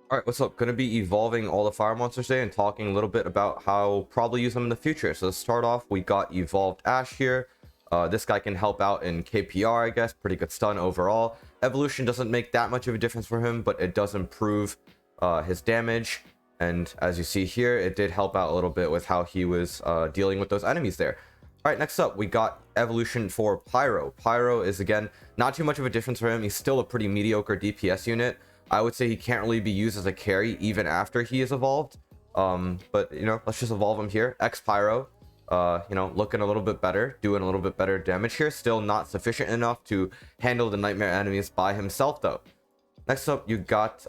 All right, what's up? Going to be evolving all the fire monsters today and talking a little bit about how probably use them in the future. So to start off, we got evolved Ash here. This guy can help out in KPR, I guess. Pretty good stun overall. Evolution doesn't make that much of a difference for him, but it does improve his damage. And as you see here, it did help out a little bit with how he was dealing with those enemies there. All right, next up, we got evolution for Pyro. Pyro is, again, not too much of a difference for him. He's still a pretty mediocre DPS unit. I would say he can't really be used as a carry even after he is evolved. But, let's just evolve him here. X Pyro, looking a little bit better, doing a little bit better damage here. Still not sufficient enough to handle the nightmare enemies by himself, though. Next up, you got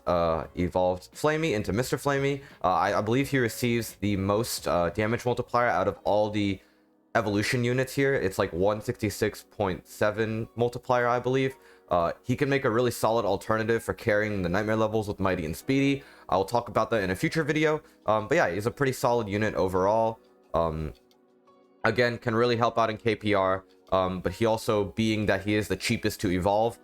evolved Flamey into Mr. Flamey. I believe he receives the most damage multiplier out of all the evolution units here. It's like 166.7 multiplier, I believe. He can make a really solid alternative for carrying the nightmare levels with Mighty and Speedy. I'll talk about that in a future video. But yeah, he's a pretty solid unit overall. Again, can really help out in KPR. But he also, being that he is the cheapest to evolve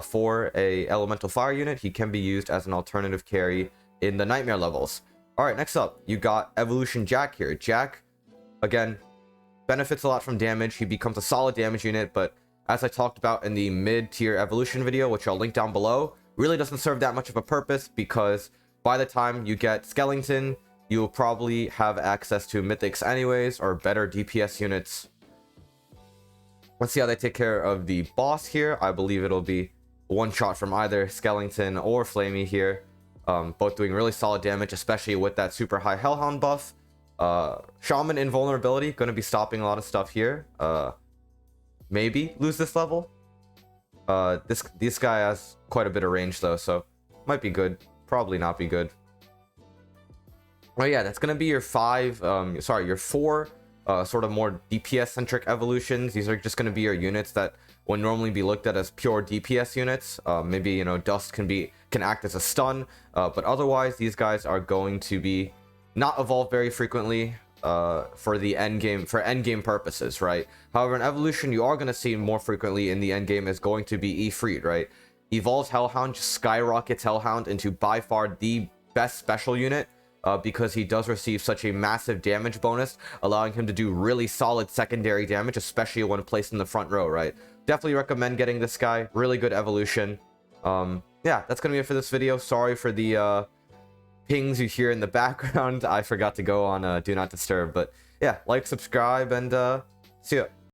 for a elemental fire unit, he can be used as an alternative carry in the nightmare levels. All right, next up, you got evolution Jack here. Jack, again, benefits a lot from damage. He becomes a solid damage unit, but as I talked about in the mid-tier evolution video, which I'll link down below, really doesn't serve that much of a purpose, because by the time you get Skellington, you'll probably have access to mythics anyways, or better DPS units. Let's see how they take care of the boss here. I believe it'll be one shot from either Skellington or Flamey here. Both doing really solid damage, especially with that super high Hellhound buff. Shaman invulnerability, going to be stopping a lot of stuff here. Maybe lose this level. This guy has quite a bit of range though, so might be good, probably not be good. Oh yeah, that's gonna be your your four sort of more DPS centric evolutions. These are just gonna be your units that would normally be looked at as pure DPS units. Maybe Dust can act as a stun, but otherwise these guys are going to be not evolved very frequently for the end game purposes, right? However, an evolution you are going to see more frequently in the end game is going to be Ifrit, right? Evolves Hellhound just skyrockets Hellhound into by far the best special unit because he does receive such a massive damage bonus, allowing him to do really solid secondary damage, especially when placed in the front row, right? Definitely recommend getting this guy. Really good evolution. Yeah, that's gonna be it for this video. Sorry for the pings you hear in the background. I forgot to go on Do Not Disturb, but yeah, like, subscribe, and see ya.